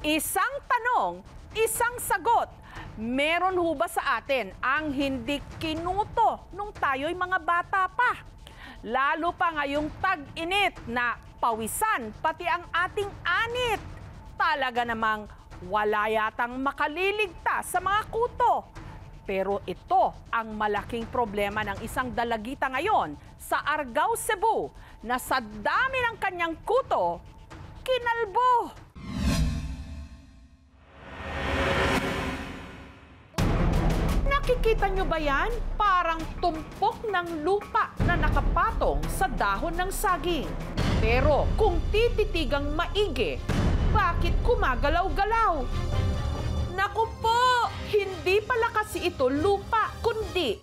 Isang tanong, isang sagot. Meron ho ba sa atin ang hindi kinuto nung tayo'y mga bata pa? Lalo pa ngayong tag-init na pawisan pati ang ating anit. Talaga namang wala yatang makaliligtas sa mga kuto. Pero ito ang malaking problema ng isang dalagita ngayon sa Argao, Cebu na sa dami ng kanyang kuto, kinalbo. Nakikita nyo ba yan? Parang tumpok ng lupa na nakapatong sa dahon ng saging. Pero kung tititigang maigi, bakit kumagalaw-galaw? Naku po, hindi pala kasi ito lupa, kundi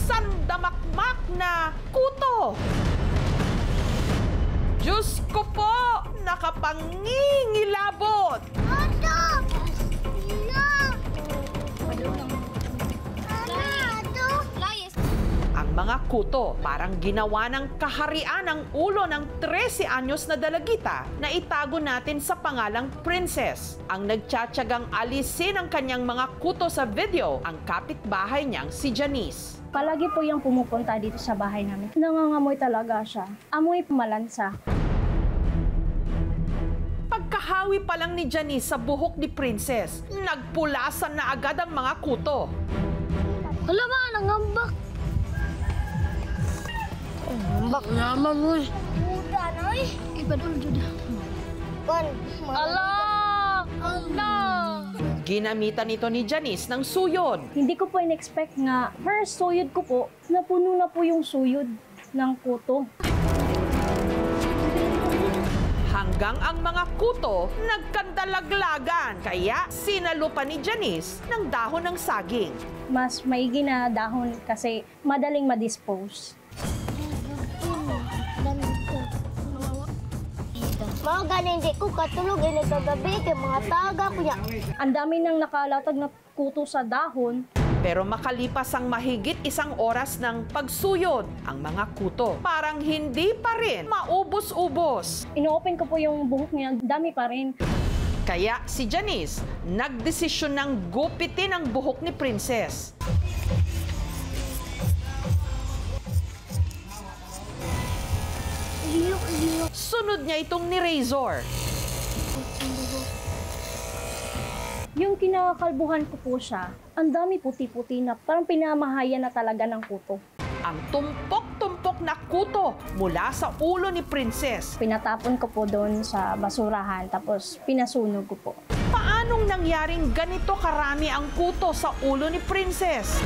sandamakmak na kuto. Diyos ko po, nakapangingilabot. Ang mga kuto parang ginawa ng kaharian ang ulo ng 13 anyos na dalagita na itago natin sa pangalang Princess. Ang nagtsatsagang alisin ang kanyang mga kuto sa video, ang kapitbahay niyang si Janice. Palagi po yung pumupunta dito sa bahay namin. Nangangamoy talaga siya. Amoy malansa. Pagkahawi pa lang ni Janice sa buhok ni Princess, nagpulasan na agad ang mga kuto. Wala ba, nangambak. Nangambak naman mo eh. Buda na eh. Ipadol, Juda. Allah! Allah! Ginamitan ito ni Janice ng suyod. Hindi ko po in-expect nga, first suyod ko po, napuno na po yung suyod ng kuto. Hanggang ang mga kuto nagkandalaglagan. Kaya sinalupa ni Janice ng dahon ng saging. Mas maigi na dahon kasi madaling ma-dispose. Mga galing di ko katulog, ini kagabi, kay mga taga ko niya. Ang dami nang nakalatag na kuto sa dahon. Pero makalipas ang mahigit 1 oras ng pagsuyod, ang mga kuto parang hindi pa rin maubos-ubos. Ino-open ko po yung buhok niya, dami pa rin. Kaya si Janice nagdesisyon ng gupitin ang buhok ni Princess. Sunod niya itong ni-razor. Yung kinakalbuhan ko po siya, ang dami puti-puti na parang pinamahayan na talaga ng kuto. Ang tumpok-tumpok na kuto mula sa ulo ni Princess. Pinatapon ko po doon sa basurahan, tapos pinasunog ko po. Paanong nangyaring ganito karami ang kuto sa ulo ni Princess?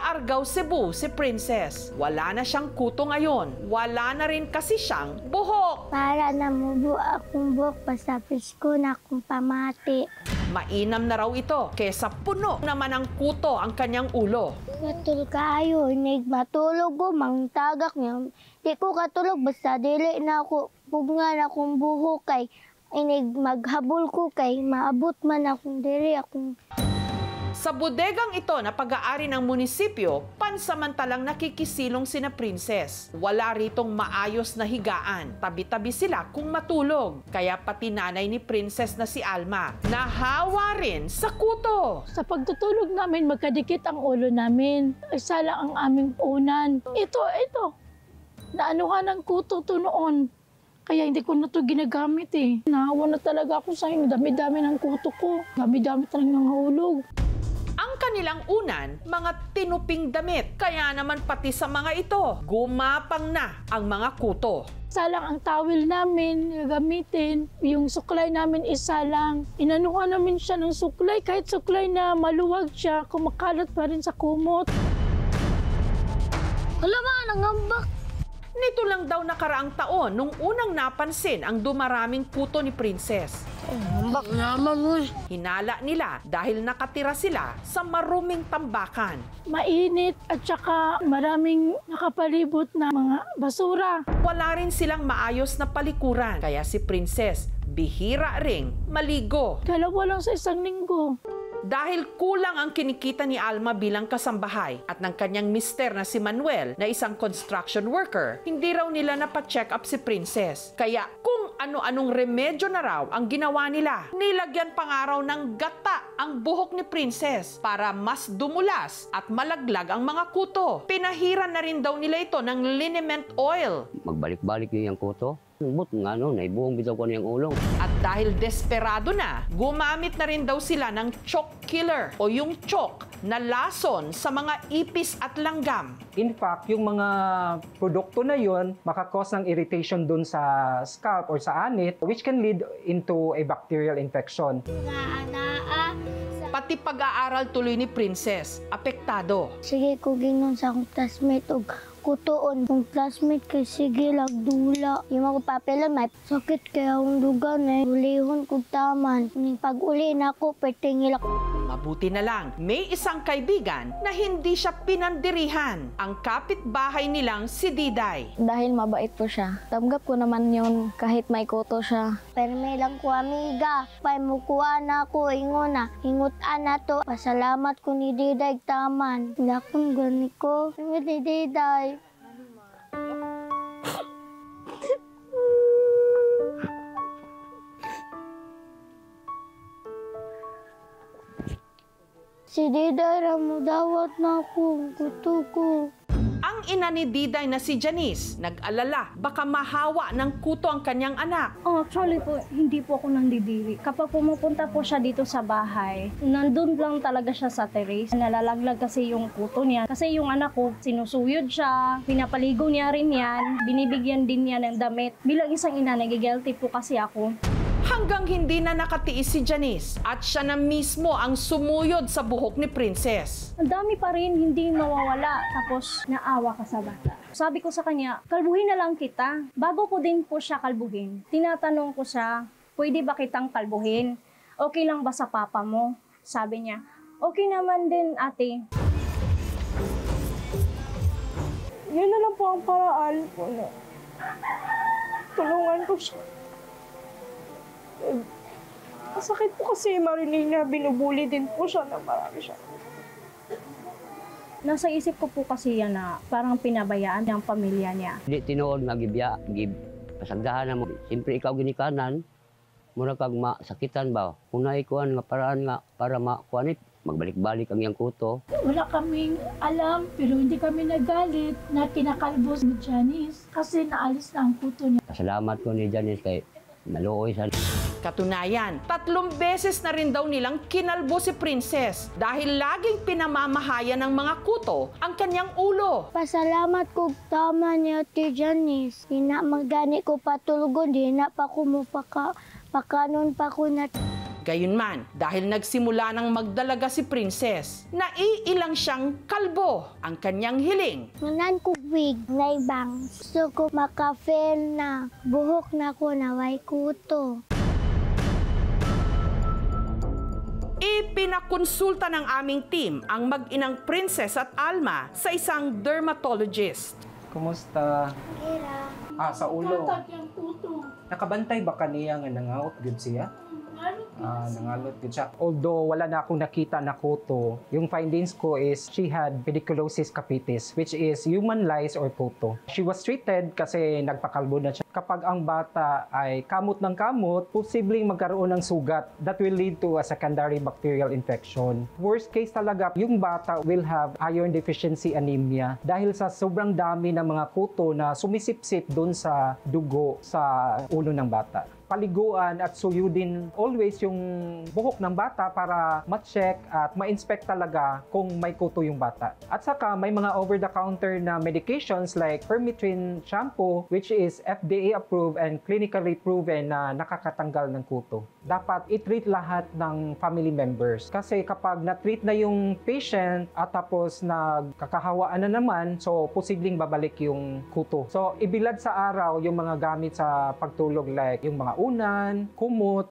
Argao, Cebu si Princess. Wala na siyang kuto ngayon. Wala na rin kasi siyang buhok. Para namubo akong buhok, pasapis ko na akong pamati. Mainam na raw ito kesa puno naman ng kuto ang kanyang ulo. Matul kayo, inig matulog ko, mangtagak niya. Di ko katulog, basta dili na ako, pubngan akong buhok kay inig maghabol ko kay maabot man akong diri akong... Sa bodegang ito na pag-aari ng munisipyo, pansamantalang nakikisilong sina Princess. Wala ritong maayos na higaan. Tabi-tabi sila kung matulog. Kaya pati nanay ni Princess na si Alma, nahawa rin sa kuto. Sa pagtutulog namin, magkadikit ang ulo namin. Isa lang ang aming unan. Ito. Naanuhan ng kuto to noon. Kaya hindi ko na ito ginagamit eh. Nahawa na talaga ako sa inyo. Dami-dami ng kuto ko. Dami-dami talagang nangahulog. Ang kanilang unan, mga tinuping damit. Kaya naman pati sa mga ito, gumapang na ang mga kuto. Isa lang ang towel namin gagamitin. Yung suklay namin isa lang. Inanuhan namin siya ng suklay. Kahit suklay na maluwag siya, kumakalat pa rin sa kumot. Wala ba, nangambak. Nito lang daw nakaraang taon nung unang napansin ang dumaraming kuto ni Princess. Nangambak naman mo eh. Hinala nila dahil nakatira sila sa maruming tambakan. Mainit at saka maraming nakapalibot na mga basura. Wala rin silang maayos na palikuran. Kaya si Princess, bihira ring maligo. 2 lang sa isang linggo. Dahil kulang ang kinikita ni Alma bilang kasambahay at ng kanyang mister na si Manuel na isang construction worker, hindi raw nila napacheck up si Princess. Kaya kung ano-anong remedyo na raw ang ginawa nila, nilagyan pa nga raw ng gata ang buhok ni Princess para mas dumulas at malaglag ang mga kuto. Pinahiran na rin daw nila ito ng liniment oil. Magbalik-balik yung kuto. But nga naibuong bitaw ko niyang ulong. At dahil desperado na, gumamit na rin daw sila ng chalk killer o yung chalk na lason sa mga ipis at langgam. In fact, yung mga produkto na yon makakos ng irritation dun sa scalp or sa anit, which can lead into a bacterial infection. Pati pag-aaral tuloy ni Princess, apektado. Sige ko ginon sa akong classmate og kutuon. Kung classmate kay sige lagdula. Yung mga papel may sakit kaya akong dugan eh. Ulihon kong taman. Ning pag-uli na ako, pertingil ako. Mabuti na lang, may isang kaibigan na hindi siya pinandirihan. Ang kapitbahay nilang si Diday. Dahil mabait po siya. Tanggap ko naman yun kahit may kuto siya. Perme lang ko amiga. Pay mukuha na ako ingon na. Hingutan na to. Pasalamat ko ni Diday taman. Lakong gani ko. Ni Diday. Si Diday mo dawat na ako. Kuto ko. Ang ina ni Diday na si Janice, nag-alala baka mahawa ng kuto ang kanyang anak. Oh, actually po, hindi po ako nandidiri. Kapag pumupunta po siya dito sa bahay, nandun lang talaga siya sa terrace. Nalalaglag kasi yung kuto niya. Kasi yung anak ko, sinusuyod siya, pinapaligo niya rin yan, binibigyan din niya ng damit. Bilang isang ina, nagigilty po kasi ako. Hanggang hindi na nakatiis si Janice at siya na mismo ang sumuyod sa buhok ni Princess. Ang dami pa rin hindi mawawala, tapos naawa ka sa bata. Sabi ko sa kanya, kalbuhin na lang kita. Bago ko din po siya kalbuhin, tinatanong ko siya, pwede ba kitang kalbuhin? Okay lang ba sa papa mo? Sabi niya, okay naman din ate. Yun na lang po ang paraan po na tulungan ko siya. Masakit po kasi marinig na binubuli din po siya na marami siya. Nasa isip ko po kasi yan na parang pinabayaan ng pamilya niya. Di tinuod nga pasagdahan mo. Siyempre ikaw ginikanan, mura kag masakitan ba? Kung naikuan nga paraan nga para makuanit, magbalik-balik ang iyang kuto. Wala kaming alam, pero hindi kami nagalit na kinakalbos ni Janice kasi naalis na ang kuto niya. Pasalamat ko ni Janice kay naluoy sa. Katunayan, 3 beses na rin daw nilang kinalbo si Princess dahil laging pinamamahayan ng mga kuto ang kanyang ulo. Pasalamat ko tama niya ti Janice. Di na magani ko patulugon. Di na pa ko mo pakanon pa ko na. Gayunman, dahil nagsimula ng magdalaga si Princess, naiilang siyang kalbo. Ang kanyang hiling, Nganan ko wig na ibang. Gusto ko maka-fail na. Buhok na ko na way kuto. ipinakonsulta ng aming team ang mag-inang Princess at Alma sa isang dermatologist. Kumusta? Kira. Sa ulo. Tatag yung kuto. Nakabantay ba kaniya nga nangaot gud siya? Nangalot gud siya. Although wala na akong nakita na kuto, yung findings ko is she had pediculosis capitis, which is human lice or kuto. She was treated kasi nagpakalbo na siya. Kapag ang bata ay kamot ng kamot, posibleng magkaroon ng sugat that will lead to a secondary bacterial infection. Worst case talaga, yung bata will have iron deficiency anemia dahil sa sobrang dami ng mga kuto na sumisipsip doon sa dugo sa ulo ng bata. Paliguan at suyudin always yung buhok ng bata para ma-check at ma-inspect talaga kung may kuto yung bata. At saka may mga over-the-counter na medications like Permethrin shampoo which is FDA approved and clinically proven na nakakatanggal ng kuto. Dapat i-treat lahat ng family members kasi kapag na-treat na yung patient at tapos nagkakahawaan na naman, so posibleng babalik yung kuto. So ibilad sa araw yung mga gamit sa pagtulog like yung mga unan, kumot.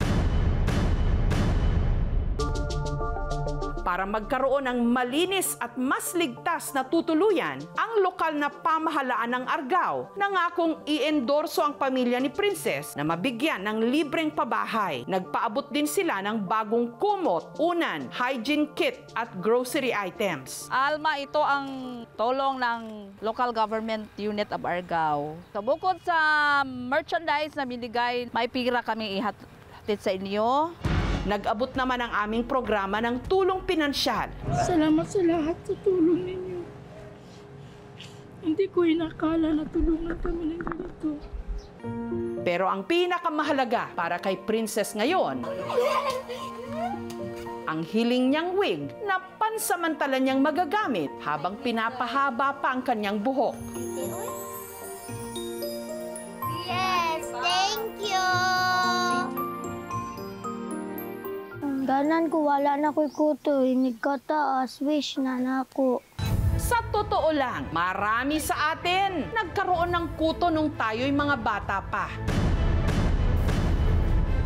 Para magkaroon ng malinis at mas ligtas na tutuluyan, ang lokal na pamahalaan ng Argao nangakong i-endorso ang pamilya ni Princess na mabigyan ng libreng pabahay. Nagpaabot din sila ng bagong kumot, unan, hygiene kit at grocery items. Alma, ito ang tulong ng Local Government Unit of Argao. So, bukod sa merchandise na binigay, may pira kami ihatid sa inyo. Nag-abot naman ang aming programa ng tulong pinansyal. Salamat sa lahat sa tulong ninyo. Hindi ko inakala na tulungan kami ng ganito. Pero ang pinakamahalaga para kay Princess ngayon, ang hiling niyang wig na pansamantala niyang magagamit habang pinapahaba pa ang kanyang buhok. Yes, thank you! Ganan ko, wala na ko'y kuto. Nagkataas, wish na nako. Sa totoo lang, marami sa atin nagkaroon ng kuto nung tayo'y mga bata pa.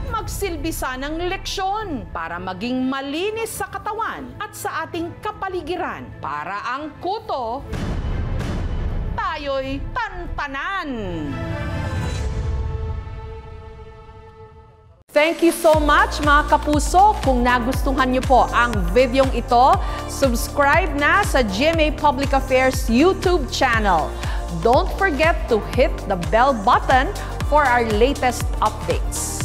Magsilbi sanang leksyon para maging malinis sa katawan at sa ating kapaligiran. Para ang kuto, tayo'y tantanan. Thank you so much mga kapuso. Kung nagustuhan niyo po ang videong ito, subscribe na sa GMA Public Affairs YouTube channel. Don't forget to hit the bell button for our latest updates.